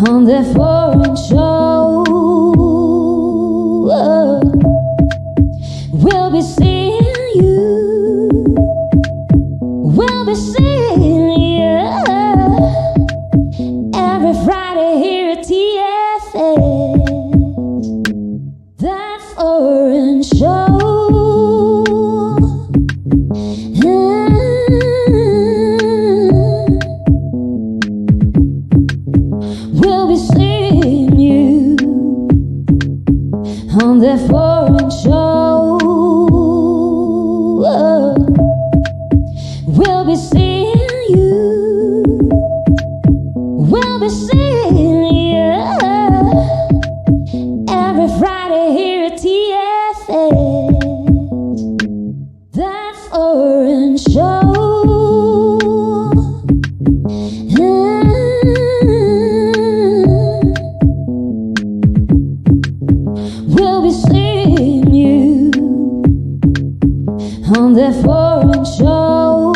on that foreign show. We'll be seeing you. We'll be seeing you every Friday here at TFS. That foreign show. We'll be seeing you on that foreign show. We'll be seeing you. We'll be seeing you every Friday here at TFS. That foreign show. We'll be seeing you on that foreign show.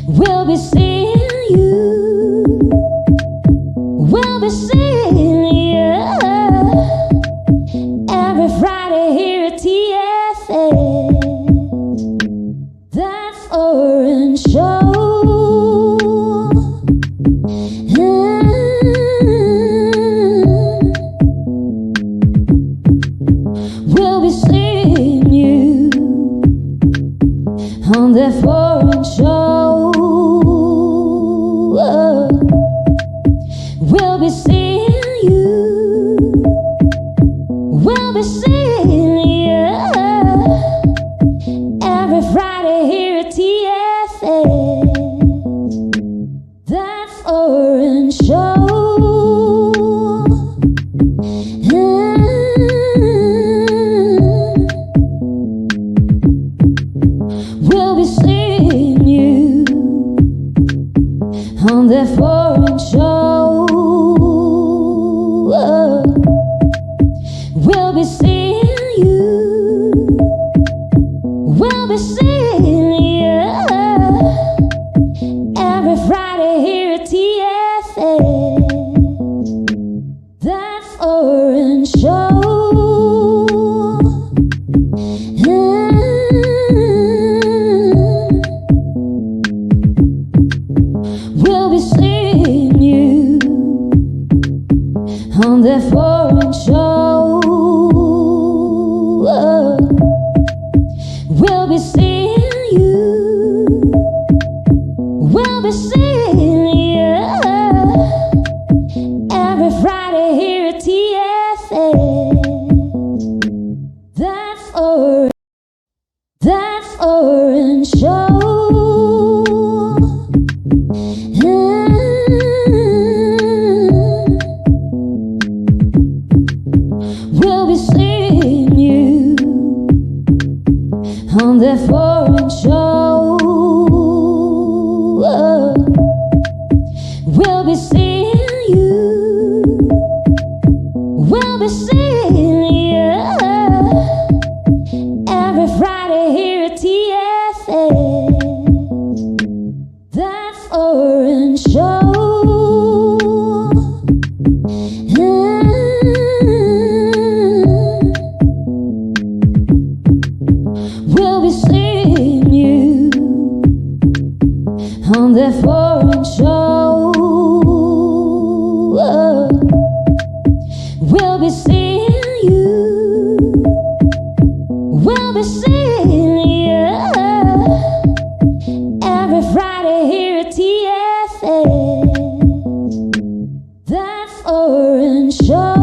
We'll be seeing you. We'll be seeing you every Friday here at TFS. That foreign show. We'll be seeing you on that foreign show. We'll be seeing you. We'll be seeing you every Friday here at TFS. That foreign show. We'll be seeing you on that foreign show. We'll be seeing you. We'll be seeing you every Friday here at TFS. That foreign show. We'll be seeing you on that foreign show. We'll be seeing you. We'll be seeing you every Friday here at TFS. That foreign show. We'll be seeing you on that foreign show. We'll be seeing you. We'll be seeing you every Friday here at TFS. That foreign show. We'll be seeing you on that foreign show. We'll be seeing you. We'll be seeing you every Friday here at TFS. That foreign show.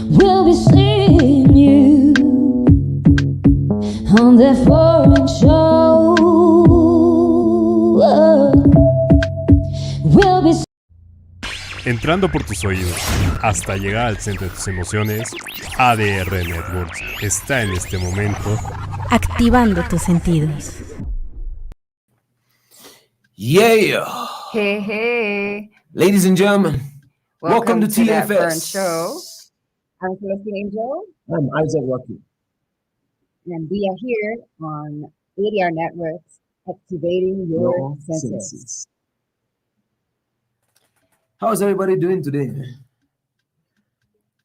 We'll be seeing you on that foreign show. We'll be. Entrando por tus oídos hasta llegar al centro de tus emociones, ADR Networks está en este momento activando tus sentidos. Yeah! Hey, hey. Ladies and gentlemen, welcome to that Fern TFS. Show. I'm Celestine Angel, I'm Isaac Rocky. and we are here on ADR Networks, activating your senses. How's everybody doing today?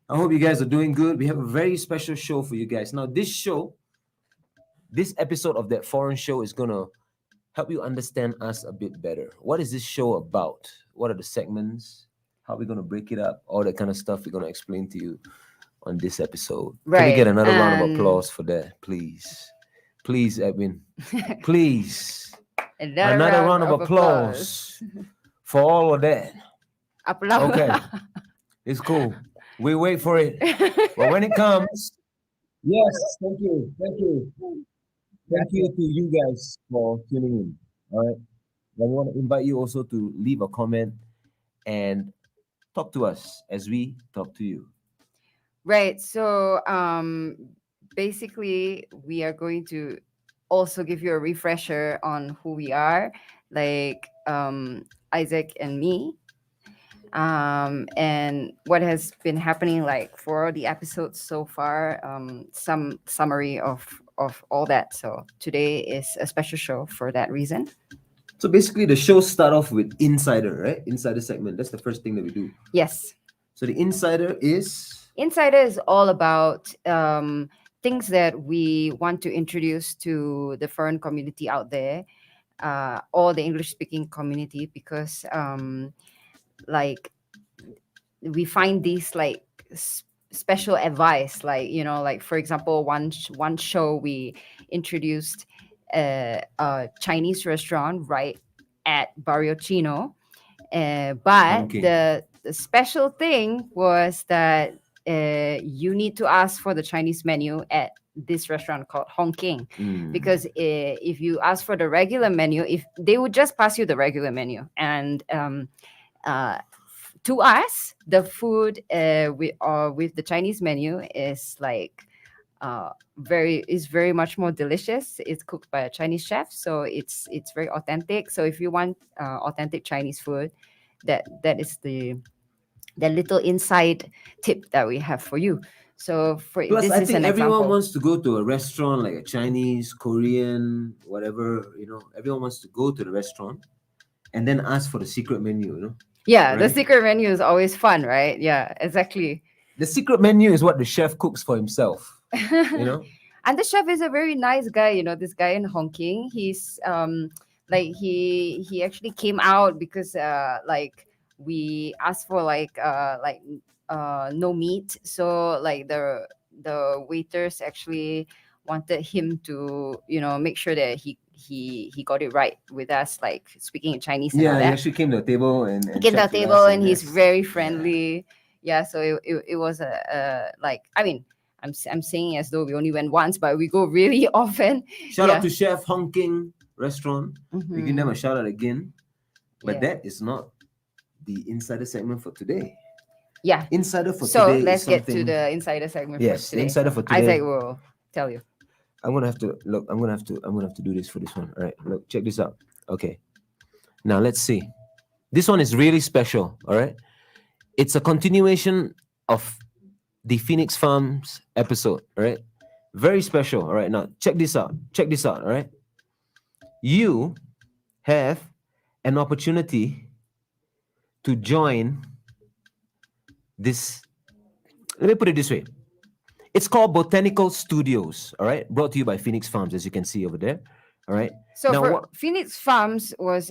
I hope you guys are doing good. We have a very special show for you guys. Now, this episode of that foreign show is going to help you understand us a bit better. What is this show about? What are the segments? How are we going to break it up? All that kind of stuff we're going to explain to you on this episode. Can we get another round of applause for that, please? Please, Edwin. Please. Another round of applause for all of that. Applause. Okay. It's cool. We wait for it. But when it comes, yes, thank you. Thank you. Thank you to you guys for tuning in. All right. And we want to invite you also to leave a comment and talk to us as we talk to you. Right. So basically, we are going to also give you a refresher on who we are, like Isaac and me, and what has been happening like for the episodes so far, some summary of all that. So today is a special show for that reason. So basically, the show start off with Insider, right? Insider segment. That's the first thing that we do. Yes. So the Insider is... Insider is all about things that we want to introduce to the foreign community out there, or the English-speaking community, because like we find these like special advice, like like for example, one show we introduced a Chinese restaurant right at Barrio Chino, but Okay. the special thing was that you need to ask for the Chinese menu at this restaurant called Hong King, because if you ask for the regular menu, if they would just pass you the regular menu, and to us, the food with the Chinese menu is like very much more delicious. It's cooked by a Chinese chef, so it's very authentic. So if you want authentic Chinese food, that is the little inside tip that we have for you. So Plus, this I is think an everyone example. wants to go to a restaurant, like a Chinese, Korean, whatever, everyone wants to go to the restaurant and then ask for the secret menu, Yeah, the right? secret menu is always fun, right? Yeah, exactly. The secret menu is what the chef cooks for himself, And the chef is a very nice guy, this guy in Hong Kong. He's like he actually came out because like we asked for like no meat. So like the waiters actually wanted him to, make sure that he got it right with us, like speaking in Chinese and all Yeah, he that. actually came to the table and He came to the chatted with table us and he's yes. very friendly. Yeah, so it was a like, I mean, I'm saying as though we only went once, but we go really often. Shout out to Chef Hong King Restaurant. We give Mhm. them a shout out again. But Yeah. that is not the insider segment for today. Yeah. Insider for So today let's is get to something... the insider segment. Yes, for the today. insider for today. Isaac will tell you. I'm gonna have to look. I'm gonna have to do this for this one. All right, look, check this out. Okay, now let's see. This one is really special. All right, it's a continuation of the Phoenix Farms episode. All right, very special. All right, now check this out. Check this out. All right, you have an opportunity to join this. Let me put it this way. It's called Botanical Studios, all right? Brought to you by Phoenix Farms, as you can see over there, all right? So Now, for Phoenix Farms was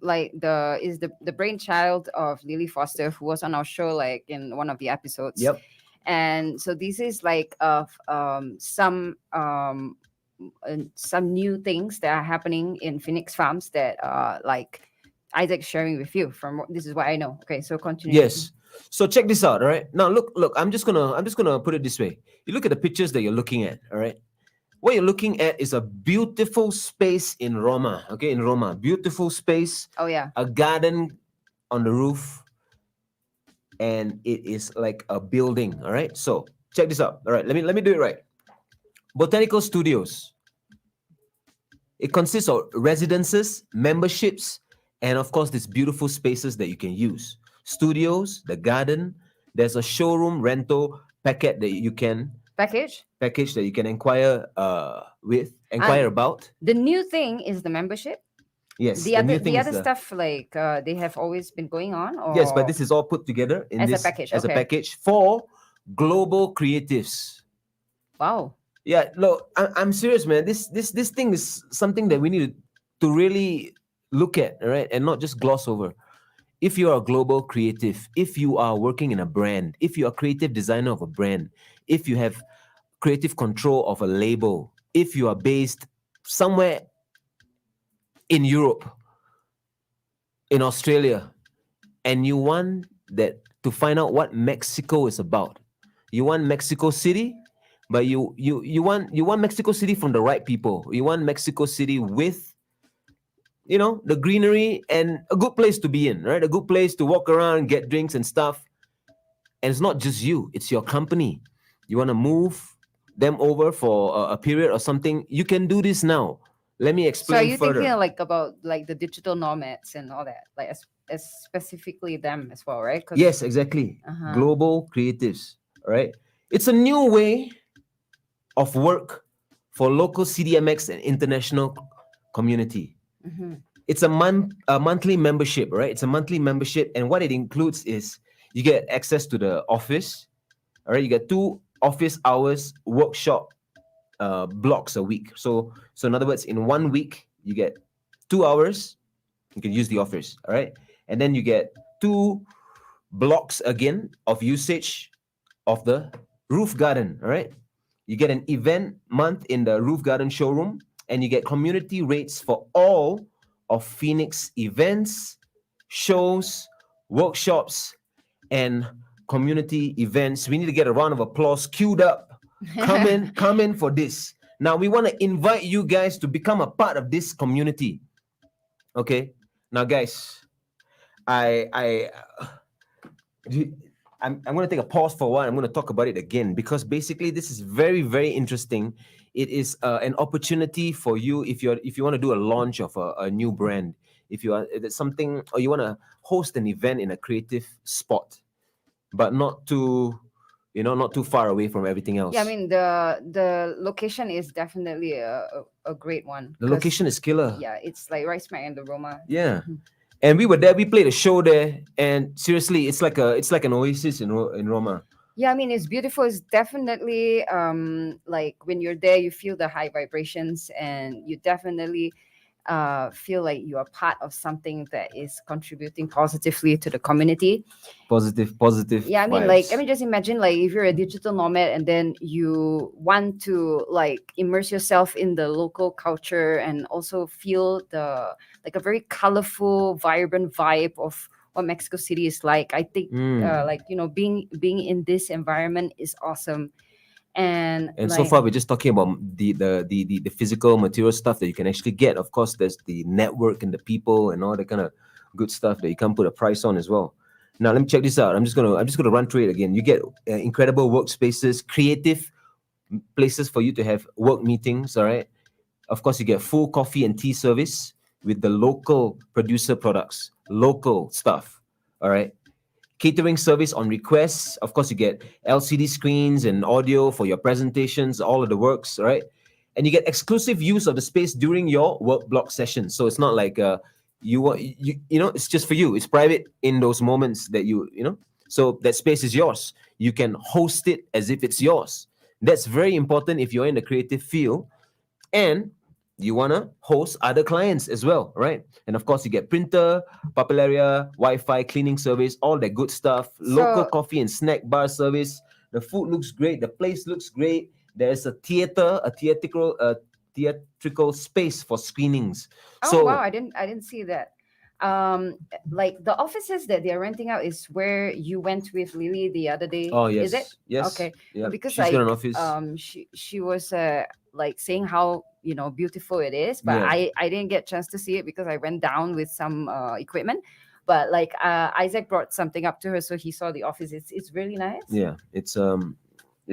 like the brainchild of Lily Foster, who was on our show like in one of the episodes. Yep. And so this is like of some new things that are happening in Phoenix Farms that like Isaac's sharing with you. This is what I know. Okay, so continue. Yes. So check this out, all right? Now look, I'm just gonna put it this way. You look at the pictures that you're looking at, all right? What you're looking at is a beautiful space in Roma, okay? In Roma, beautiful space. Oh yeah. A garden on the roof, and it is like a building, all right? So check this out. All right, let me do it right. Botanical Studios. It consists of residences, memberships, and of course, these beautiful spaces that you can use. Studios, the garden, there's a showroom rental, packet that you can Package. package that you can inquire inquire about. The new thing is the membership. Yes, The new thing the is other stuff like they have always been going on, or yes, but this is all put together in as a this package, as a okay. package for global creatives. Wow. Yeah, look, I'm serious, man. This thing is something that we need to really look at, all right, and not just gloss over. If you are a global creative, if you are working in a brand, if you are a creative designer of a brand, if you have creative control of a label, if you are based somewhere in Europe, in Australia, and you want that to find out what Mexico is about. You want Mexico City, but you want Mexico City from the right people. You want Mexico City with the greenery and a good place to be in, right? A good place to walk around, get drinks and stuff. And it's not just you, it's your company. You want to move them over for a period or something, you can do this now. Let me So are explain you further. thinking like about like the digital nomads and all that, like as specifically them as well, right? 'Cause- Yes, exactly. Uh-huh. Global creatives, all right? It's a new way of work for local CDMX and international community. Mhm. It's a monthly membership, right? It's a monthly membership, and what it includes is you get access to the office, all right? You get 2 office hours workshop blocks a week. So in other words, in 1 week you get 2 hours. You can use the office, all right? And then you get 2 blocks again of usage of the roof garden, all right? You get an event month in the roof garden showroom, and you get community rates for all of Phoenix events, shows, workshops, and community events. We need to get a round of applause queued up. Come in for this. Now we want to invite you guys to become a part of this community. Okay? Now guys, I'm going to take a pause for a while. I'm going to talk about it again because basically this is very, very interesting. It is an opportunity for you if you want to do a launch of a new brand, if it's something, or you want to host an event in a creative spot, but not too far away from everything else. Yeah, I mean the location is definitely a great one. The 'Cause, location is killer. yeah, it's like right smack in the Roma. Yeah. And we were there. We played a show there, and seriously, it's like an oasis in Roma. Yeah, I mean it's beautiful. It's definitely like when you're there, you feel the high vibrations, and you definitely feel like you are part of something that is contributing positively to the community. Positive. Yeah, I mean, vibes. just imagine like if you're a digital nomad and then you want to like immerse yourself in the local culture and also feel the like a very colorful, vibrant vibe of what Mexico City is like. I think like being in this environment is awesome. And so like, far we're just talking about the physical material stuff that you can actually get. Of course, there's the network and the people and all that kind of good stuff that you can't put a price on as well. Now let me check this out. I'm just gonna run through it again. You get incredible workspaces, creative places for you to have work meetings. All right. Of course, you get full coffee and tea service with the local producer products, local stuff. All right. Catering service on requests. Of course, you get LCD screens and audio for your presentations, all of the works, right? And you get exclusive use of the space during your work block sessions. So it's not like it's just for you. It's private in those moments that so that space is yours. You can host it as if it's yours. That's very important if you're in the creative field and you want to host other clients as well, right? And of course, you get printer, Papellaria, Wi-Fi, cleaning service, all that good stuff, local coffee and snack bar service. The food looks great. The place looks great. There's a theatrical space for screenings. oh wow, I didn't see that. Like the offices that they're renting out is where you went with Lily the other day. Oh yes, is it? yes. Okay, Yeah, because she's got an office. she was like saying how beautiful it is, but Yeah. I didn't get a chance to see it because I went down with some equipment. But like Isaac brought something up to her, so he saw the office. It's really nice. Yeah, it's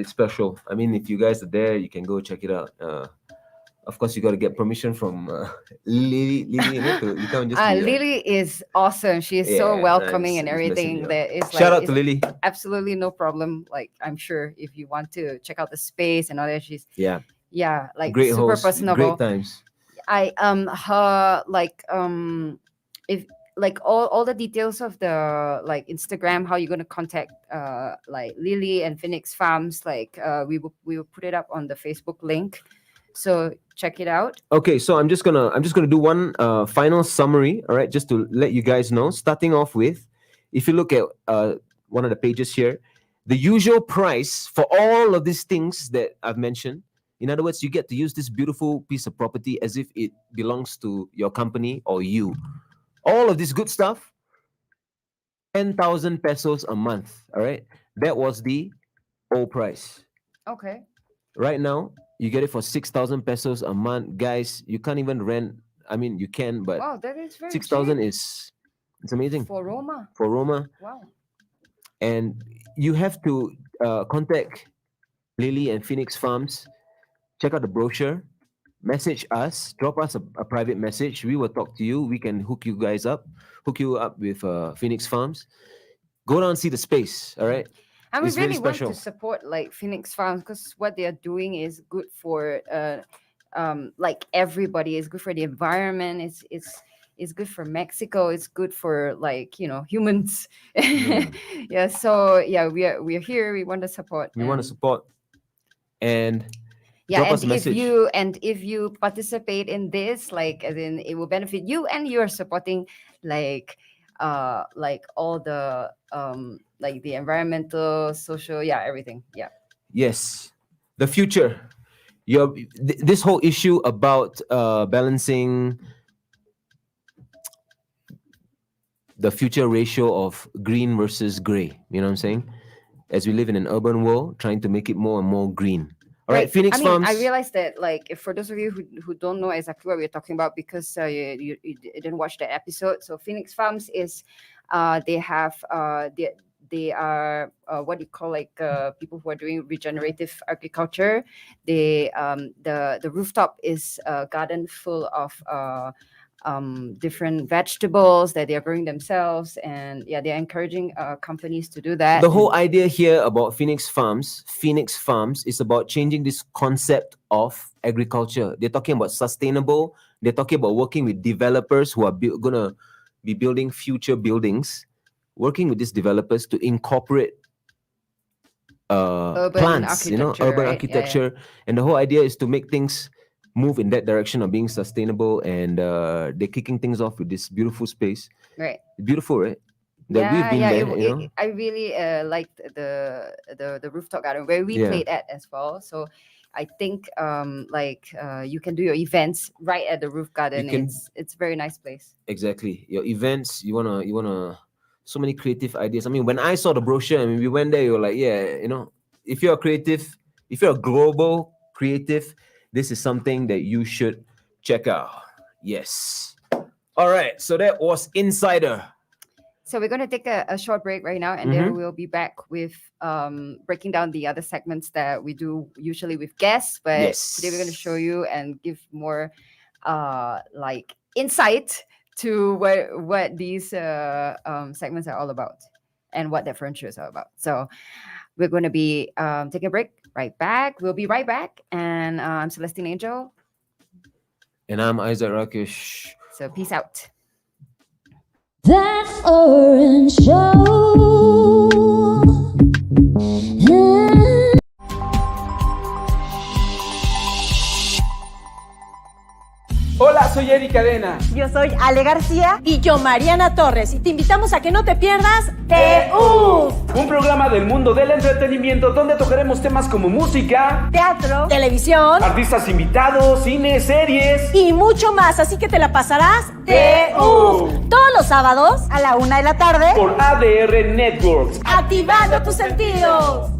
special. I mean, if you guys are there, you can go check it out. Of course, you got to get permission from Lily. You can't just be, Lily is awesome. She is so welcoming and everything. That is shout like, out to Lily. Absolutely no problem. Like, I'm sure if you want to check out the space and all that, she's like great super host, personable. great times. Her if like all the details of the like Instagram, how you're gonna contact like Lily and Phoenix Farms, like we will put it up on the Facebook link, so check it out. Okay, so I'm just gonna do one final summary, all right, just to let you guys know. Starting off with, if you look at one of the pages here, the usual price for all of these things that I've mentioned. In other words, you get to use this beautiful piece of property as if it belongs to your company or you. All of this good stuff, 10,000 pesos a month. All right, that was the old price. Okay. Right now, you get it for 6,000 pesos a month, guys. You can't even rent. I mean, you can, but wow, that is very 6,000 cheap. it's amazing For Roma. Wow. And you have to contact Lily and Phoenix Farms. Check out the brochure. Message us, drop us a private message. We will talk to you. We can hook you up with Phoenix Farms. Go down and see the space, all right? And we It's really want special. to support like Phoenix Farms, because what they are doing is good for like everybody. It's good for the environment. It's good for Mexico. It's good for, like, humans. Yeah. So yeah, we are here. We want to support. We want to support. And yeah, drop us and a message. if you participate in this, like, as in, it will benefit you, and you are supporting like all the like the environmental, social, everything. Yeah. Yes, the future. This whole issue about balancing the future ratio of green versus gray. You know what I'm saying? As we live in an urban world, trying to make it more and more green. All right, Phoenix Farms. I realized that, like, if for those of you who don't know exactly what we're talking about, because you didn't watch the episode. So Phoenix Farms is, they have they are what do you call, like, people who are doing regenerative agriculture. They the rooftop is a garden full of different vegetables that they are growing themselves, and they're encouraging companies to do that. The whole idea here about Phoenix Farms is about changing this concept of agriculture. They're talking about sustainable. They're talking about working with developers who are gonna be building future buildings, working with these developers to incorporate plants, urban architecture. And the whole idea is to make things move in that direction of being sustainable, and they're kicking things off with this beautiful space. Right. Beautiful, right? That we've been there, I really liked the rooftop garden where we played at as well. So I think you can do your events right at the roof garden. It's a very nice place. Exactly. Your events, you wanna so many creative ideas. I mean, when I saw the brochure, I mean, we went there, you were like, if you're a creative, if you're a global creative, this is something that you should check out. Yes. All right. So that was Insider. So we're going to take a short break right now, and then we'll be back with breaking down the other segments that we do usually with guests. But today we're going to show you and give more like insight to what these segments are all about and what the furniture is all about. So we're going to be taking a break. Right back. We'll be right back. And I'm Celestine Angel. And I'm Isaac Rakesh. So peace out. That foreign show. Hola, soy Eric Cadena. Yo soy Ale García. Y yo, Mariana Torres. Y te invitamos a que no te pierdas TU, un programa del mundo del entretenimiento donde tocaremos temas como música, teatro, televisión, artistas invitados, cine, series y mucho más. Así que te la pasarás TU todos los sábados a la 1 de la tarde por ADR Networks. Activando tus sentidos.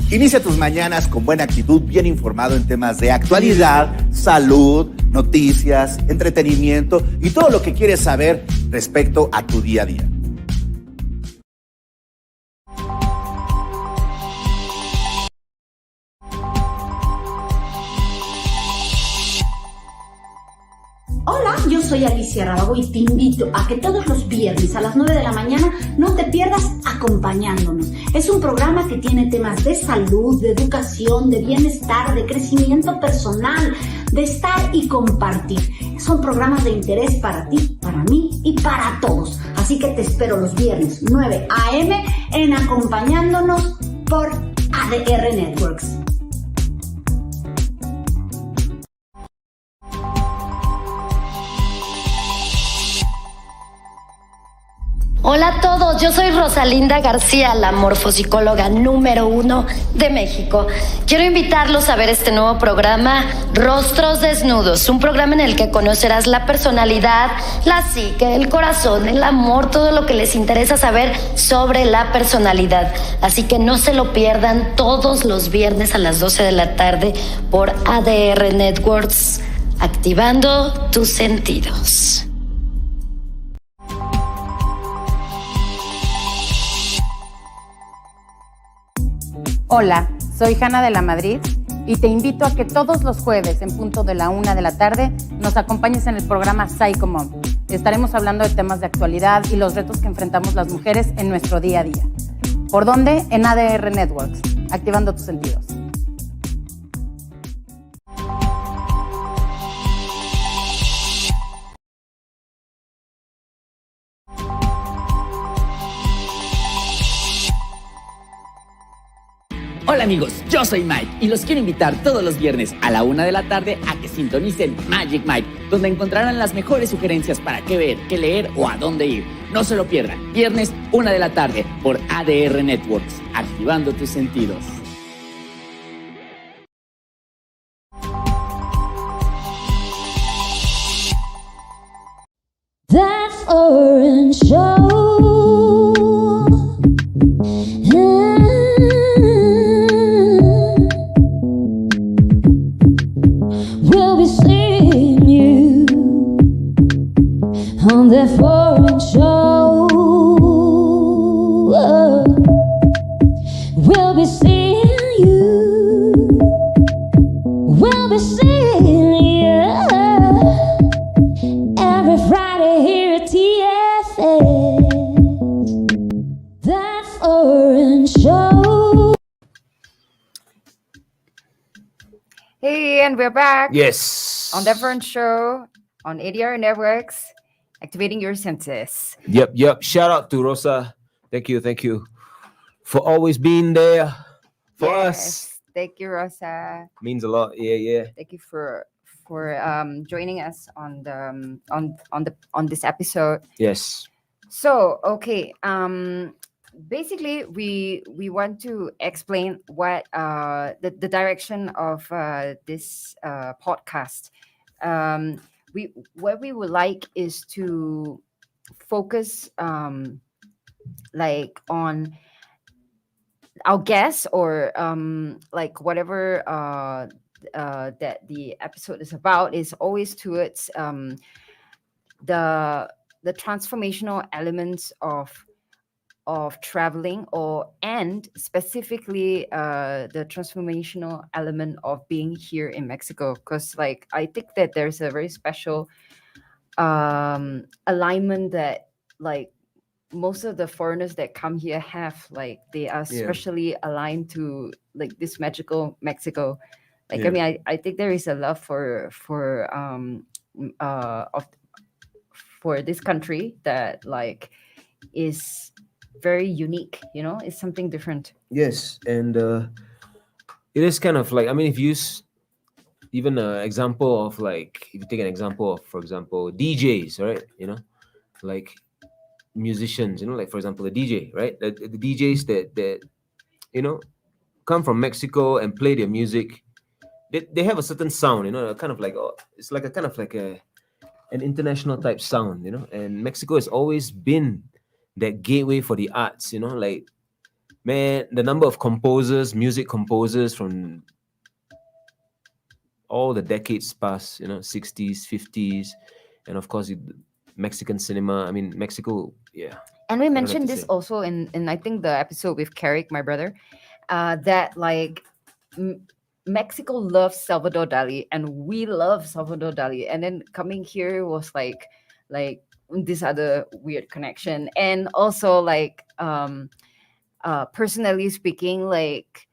Inicia tus mañanas con buena actitud, bien informado en temas de actualidad, salud, noticias, entretenimiento y todo lo que quieres saber respecto a tu día a día. soy Alicia Rábago y te invito a que todos los viernes a las 9 de la mañana no te pierdas Acompañándonos. Es un programa que tiene temas de salud, de educación, de bienestar, de crecimiento personal, de estar y compartir. Son programas de interés para ti, para mí y para todos. Así que te espero los viernes 9 a.m. en Acompañándonos por ADR Networks. Hola a todos, yo soy Rosalinda García, la morfopsicóloga número 1 de México. Quiero invitarlos a ver este nuevo programa, Rostros Desnudos, un programa en el que conocerás la personalidad, la psique, el corazón, el amor, todo lo que les interesa saber sobre la personalidad. Así que no se lo pierdan todos los viernes a las 12 de la tarde por ADR Networks, activando tus sentidos. Hola, soy Hanna de la Madrid y te invito a que todos los jueves en punto de la 1 de la tarde nos acompañes en el programa Psycho Mom. Estaremos hablando de temas de actualidad y los retos que enfrentamos las mujeres en nuestro día a día. ¿Por dónde? En ADR Networks, activando tus sentidos. Hola amigos, yo soy Mike y los quiero invitar todos los viernes a la 1 de la tarde a que sintonicen Magic Mike, donde encontrarán las mejores sugerencias para qué ver, qué leer o a dónde ir. No se lo pierdan, viernes 1 de la tarde por ADR Networks, activando tus sentidos. That foreign show. We'll be seeing you on that foreign show. We'll be seeing you. We'll be seeing you every Friday here at TFS. That foreign show. Hey, and we're back. Yes. On the Fern Show on ADR Networks, activating your senses. Yep. Shout out to Rosa. Thank you for always being there for us. Thank you, Rosa. Means a lot. Yeah. Thank you for joining us on this episode. Yes. So, okay, basically we want to explain what the direction of this podcast. What we would like is to focus like on our guests or like whatever that the episode is about is always towards the transformational elements of traveling and specifically the transformational element of being here in Mexico, because like I think that there's a very special alignment that like most of the foreigners that come here have, like they are specially aligned to like this magical Mexico. Like I mean I think there is a love for this country that like is very unique, you know, it's something different. Yes, and it is kind of like, I mean, if you use even an example of like, if you take an example of, for example, DJs, right? You know, like musicians, you know, like for example, the DJ, right? The DJs that you know come from Mexico and play their music. They have a certain sound, you know, kind of like it's like a kind of like an international type sound, you know. And Mexico has always been that gateway for the arts, you know, like, man, the number of composers, music composers from all the decades past, you know, 60s, 50s, and of course Mexican cinema. I mean, Mexico, yeah. And we mentioned this also in I think the episode with Carrick, my brother, that like Mexico loves Salvador Dali, and we love Salvador Dali. And then coming here was like this other weird connection. And also like personally speaking, like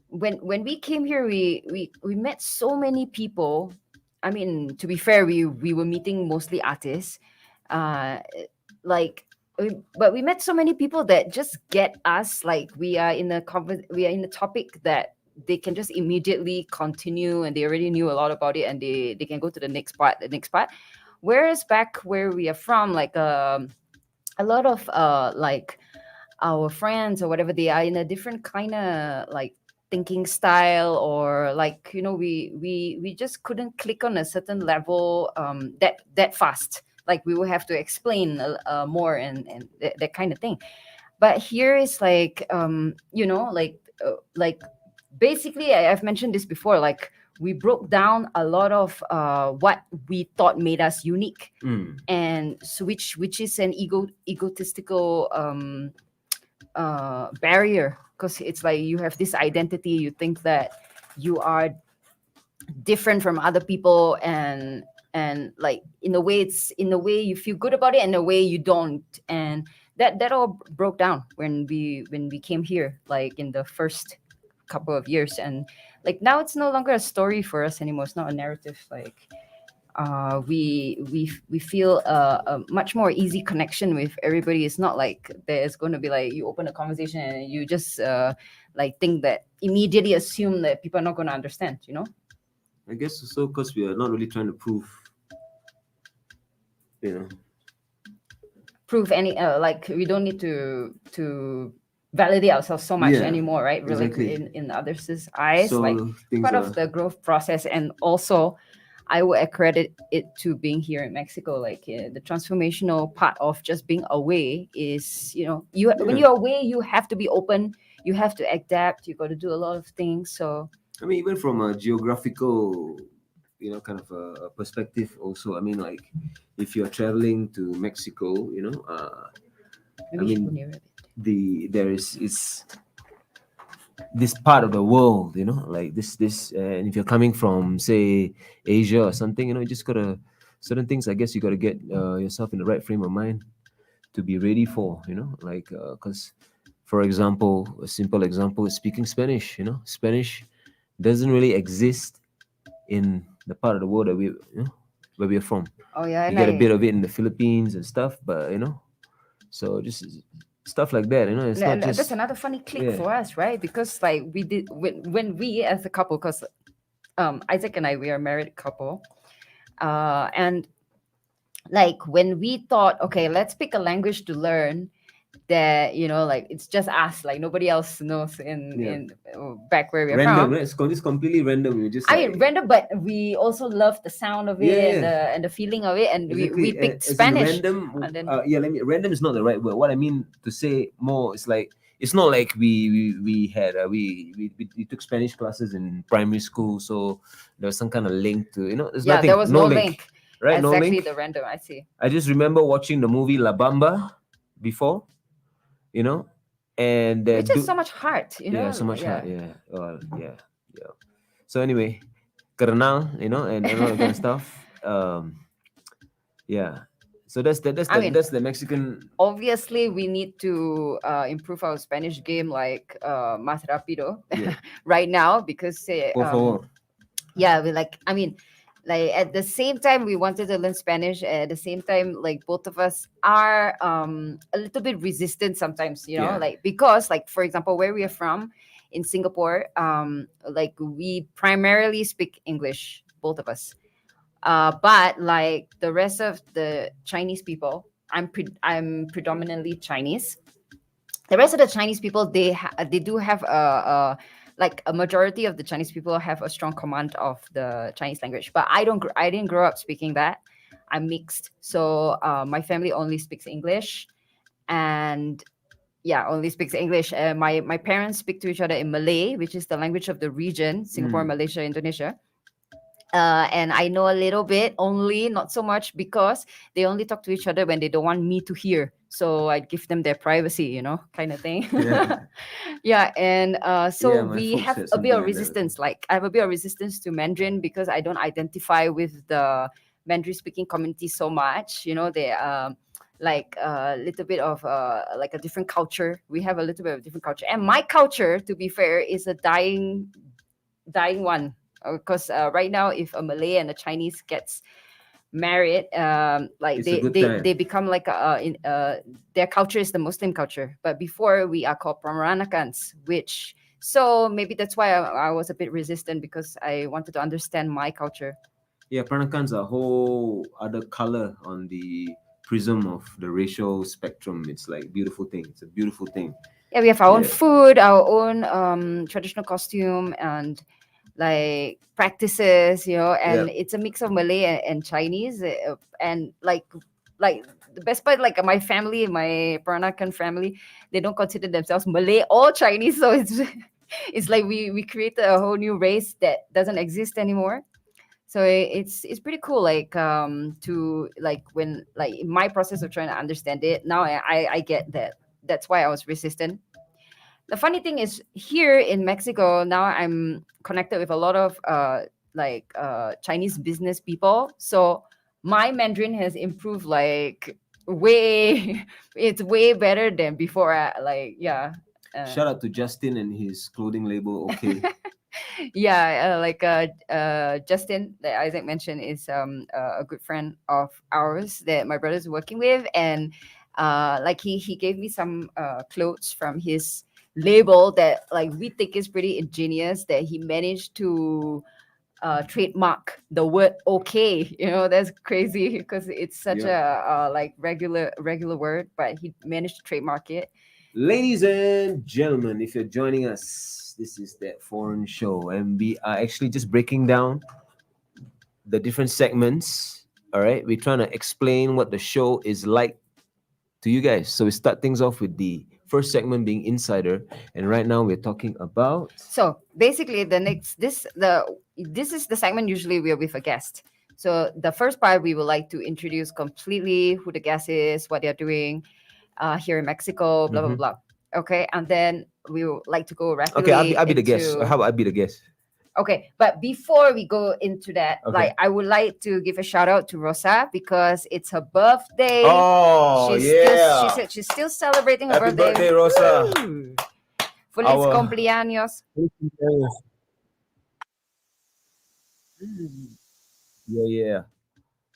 when we came here, we met so many people. I mean, to be fair, we were meeting mostly artists, uh, like, but we met so many people that just get us. Like we are in we are in a topic that they can just immediately continue, and they already knew a lot about it, and they can go to the next part. Whereas back where we are from, like a lot of like our friends or whatever, they are in a different kind of like thinking style, or like, you know, we just couldn't click on a certain level that fast. Like we will have to explain more, and that kind of thing. But here is like you know, like basically I've mentioned this before, like we broke down a lot of what we thought made us unique, and so which is an egotistical barrier, because it's like you have this identity, you think that you are different from other people, and like in a way you feel good about it, and in a way you don't. And that all broke down when we came here, like in the first couple of years. And like now it's no longer a story for us anymore, it's not a narrative. Like we feel a much more easy connection with everybody. It's not like there's going to be like you open a conversation and you just like think that immediately assume that people are not going to understand, you know. I guess so, because we are not really trying to prove, prove any like we don't need to validate ourselves so much anymore, right? Exactly. Like in others' eyes, So like part of the growth process. And also I would accredit it to being here in Mexico. Like the transformational part of just being away is, you know, when you're away, you have to be open, you have to adapt, you got to do a lot of things. So I mean, even from a geographical, kind of a perspective also, I mean, like if you're traveling to Mexico, I mean, there is this part of the world, like this and if you're coming from, say, Asia or something, you just gotta, certain things, I guess you gotta get yourself in the right frame of mind to be ready for, like because for example, a simple example is speaking Spanish. Spanish doesn't really exist in the part of the world that where we are from. Oh yeah, you get a bit of it in the Philippines and stuff, but so just stuff like that, it's not just. That's another funny click for us, right? Because like we did when we as a couple, because Isaac and I, we are a married couple, and like when we thought, okay, let's pick a language to learn that, like it's just us, like nobody else knows in back where we're random, from. Right? It's completely random. We just I mean random, but we also love the sound of it and the feeling of it, and exactly. we picked Spanish. Random, and then, random is not the right word. What I mean to say more is like, it's not like we had we took Spanish classes in primary school, so there was some kind of link to, there's nothing. There was no link. Right? Exactly, no link. the random. I see. I just remember watching the movie La Bamba before, and which is so much heart, Yeah, so much heart. Yeah. So anyway, carnal, and all that kind of stuff. Yeah. So that's the Mexican. Obviously, we need to improve our Spanish game, like más rápido, right now, because Por favor. we like. I mean, like at the same time we wanted to learn Spanish, at the same time like both of us are a little bit resistant sometimes, like because like for example where we are from in Singapore, like we primarily speak English, both of us, but like the rest of the Chinese people, I'm predominantly Chinese. The rest of the Chinese people, they do have like a majority of the Chinese people have a strong command of the Chinese language, but I didn't grow up speaking that. I'm mixed, so my family only speaks English, and only speaks English. My parents speak to each other in Malay, which is the language of the region, Singapore, Malaysia, Indonesia, And I know a little bit only, not so much, because they only talk to each other when they don't want me to hear. So I give them their privacy, kind of thing. Yeah. Yeah, and so Yeah, my we folks have said a bit something of like that. resistance. Like I have a bit of resistance to Mandarin because I don't identify with the Mandarin speaking community so much. They like a little bit of like a different culture. We have a little bit of different culture, and my culture, to be fair, is a dying one. Because right now, if a Malay and a Chinese gets married, like It's a they good they, time. they become like their culture is the Muslim culture. But before, we are called Pamaranakans, which, so maybe that's why I was a bit resistant, because I wanted to understand my culture. Yeah, Peranakan's a whole other color on the prism of the racial spectrum. It's like beautiful thing. It's a beautiful thing. Yeah, we have our own Yeah. food, our own traditional costume, and like practices, and Yeah. it's a mix of Malay and Chinese, and like the best part, like my family, my Peranakan family, they don't consider themselves Malay or Chinese, so it's it's like we created a whole new race that doesn't exist anymore. So it's pretty cool, like to like when like in my process of trying to understand it now, I get that. That's why I was resistant. The funny thing is, here in Mexico now, I'm connected with a lot of Chinese business people. So my Mandarin has improved like way. It's way better than before. Shout out to Justin and his clothing label. Okay. Yeah, Justin that Isaac mentioned is a good friend of ours that my brother's working with, and like he gave me some clothes from his label that like we think is pretty ingenious, that he managed to trademark the word okay. That's crazy because it's such a like regular word, but he managed to trademark it. Ladies and gentlemen, if you're joining us, this is that foreign show, and we are actually just breaking down the different segments. All right, we're trying to explain what the show is like to you guys. So we start things off with the first segment being Insider, and right now we're talking about. So basically, this is the segment usually we're with a guest. So the first part, we would like to introduce completely who the guest is, what they're doing here in Mexico, blah blah blah. Okay, and then we would like to go rapidly. Okay, I'll be the guest. How about I be the guest? Okay, but before we go into that, Okay. I would like to give a shout out to Rosa because it's her birthday. Oh, yeah. She said she's still celebrating her Happy birthday. birthday, Rosa. Woo! Feliz cumpleaños. Yeah.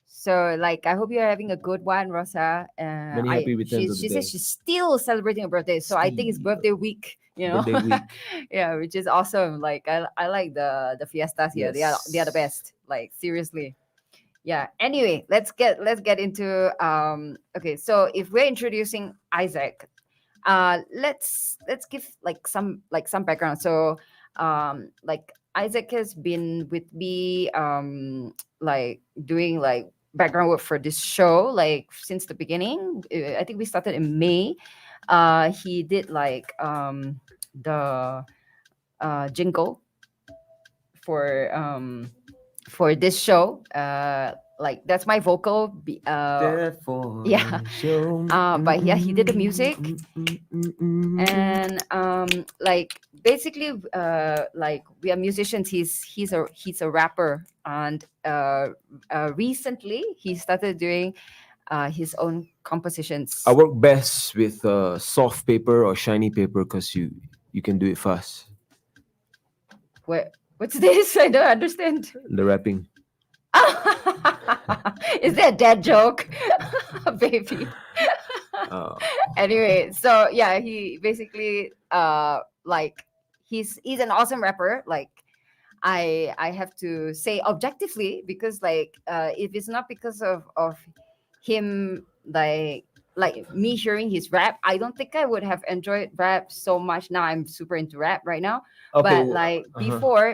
So, like, I hope you're having a good one, Rosa. Many happy returns of the she day. says she's still celebrating her birthday, so I think it's birthday week. Birthday week. Yeah, which is awesome. Like, I like the fiestas here. Yes. They are the best. Like, seriously. Yeah. Anyway, let's get into okay. So if we're introducing Isaac, let's give like some background. So like Isaac has been with me like doing like background work for this show like since the beginning. I think we started in May. He did like the jingle for this show. Like that's my vocal. Yeah. But yeah, he did the music, and like basically, like we are musicians. He's a rapper, and recently he started doing his own compositions. I work best with soft paper or shiny paper because you can do it fast. What's this? I don't understand. The rapping. Is that a dad joke? Baby. Anyway, so yeah, he basically like he's an awesome rapper. Like I have to say objectively, because like if it's not because of him like me hearing his rap, I don't think I would have enjoyed rap so much. Now I'm super into rap right now. Okay, But like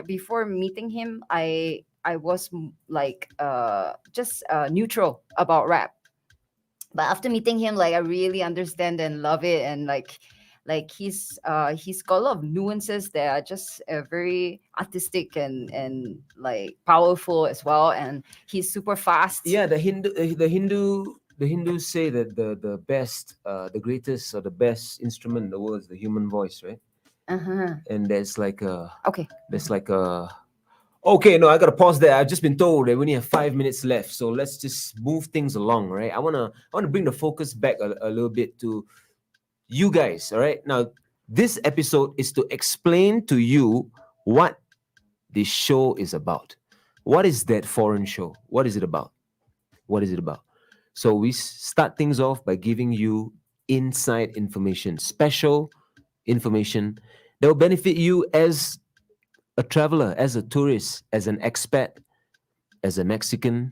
before meeting him, I was like just neutral about rap. But after meeting him, like I really understand and love it, and like Like he's got a lot of nuances that are just very artistic and like powerful as well, and he's super fast. Yeah, the Hindus say that the best, the greatest or the best instrument in the world is the human voice, right? And there's like a okay, no, I gotta pause there. I've just been told that we only have 5 minutes left, so let's just move things along, right? I wanna bring the focus back a little bit to you guys, all right? Now, this episode is to explain to you what this show is about. What is that foreign show? What is it about? What is it about? So we start things off by giving you inside information, special information that will benefit you as a traveler, as a tourist, as an expat, as a Mexican.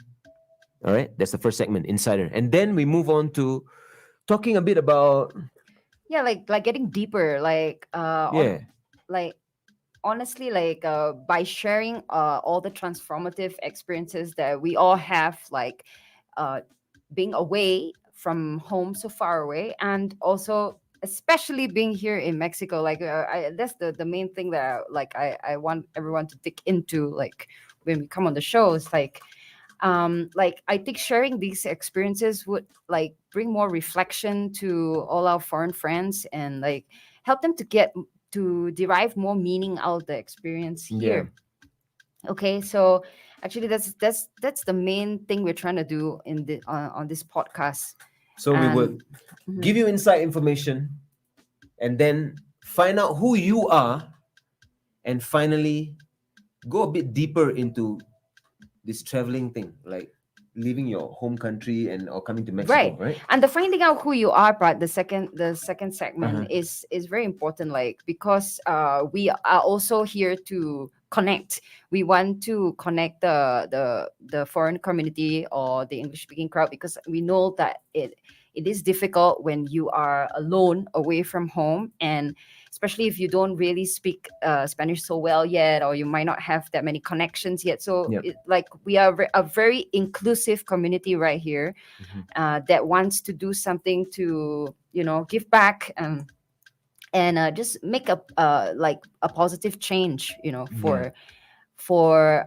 All right, that's the first segment, insider. And then we move on to talking a bit about like getting deeper, honestly, by sharing all the transformative experiences that we all have, like being away from home so far away, and also especially being here in Mexico. Like that's the main thing that I want everyone to dig into, like when we come on the show. It's like I think sharing these experiences would like bring more reflection to all our foreign friends, and like help them to derive more meaning out of the experience here. Okay, so actually that's the main thing we're trying to do in the on this podcast. So we will give you inside information, and then find out who you are, and finally go a bit deeper into this traveling thing, like leaving your home country or coming to Mexico, right? And the finding out who you are part, the second segment is very important, like because we are also here to connect. We want to connect the foreign community or the English speaking crowd, because we know that it is difficult when you are alone away from home, and especially if you don't really speak Spanish so well yet, or you might not have that many connections yet. So we are a very inclusive community right here that wants to do something to, give back and just make a positive change, for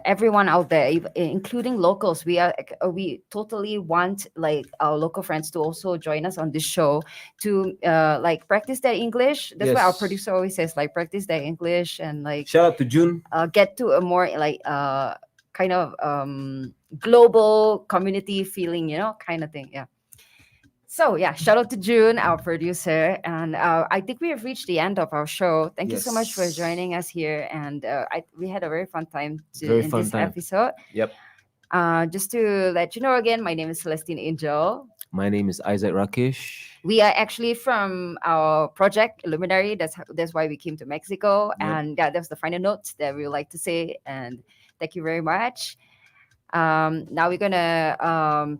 everyone out there, including locals. We totally want like our local friends to also join us on this show to practice their English. That's why our producer always says, like, practice their English, and like shout out to June, get to a more kind of global community feeling, kind of thing. So shout out to June, our producer, and I think we have reached the end of our show. Thank you so much for joining us here, and we had a very fun time in this episode. Yep. Just to let you know again, my name is Celestine Angel. My name is Isaac Rakesh. We are actually from our project Illuminary. That's why we came to Mexico, and that's the final note that we would like to say. And thank you very much. Now we're gonna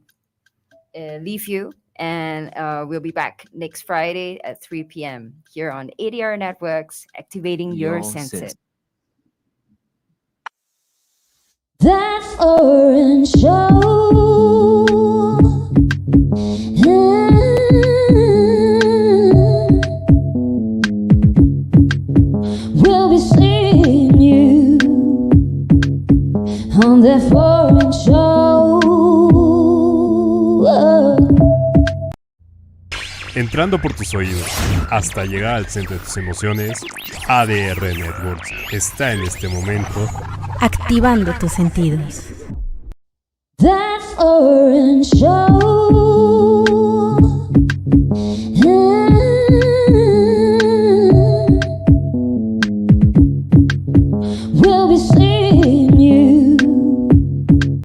leave you. And we'll be back next Friday at 3 p.m. here on ADR Networks, activating your senses. That foreign show. We'll be seeing you on that foreign show. Entrando por tus oídos hasta llegar al centro de tus emociones, ADR Networks está en este momento activando tus sentidos. That foreign show.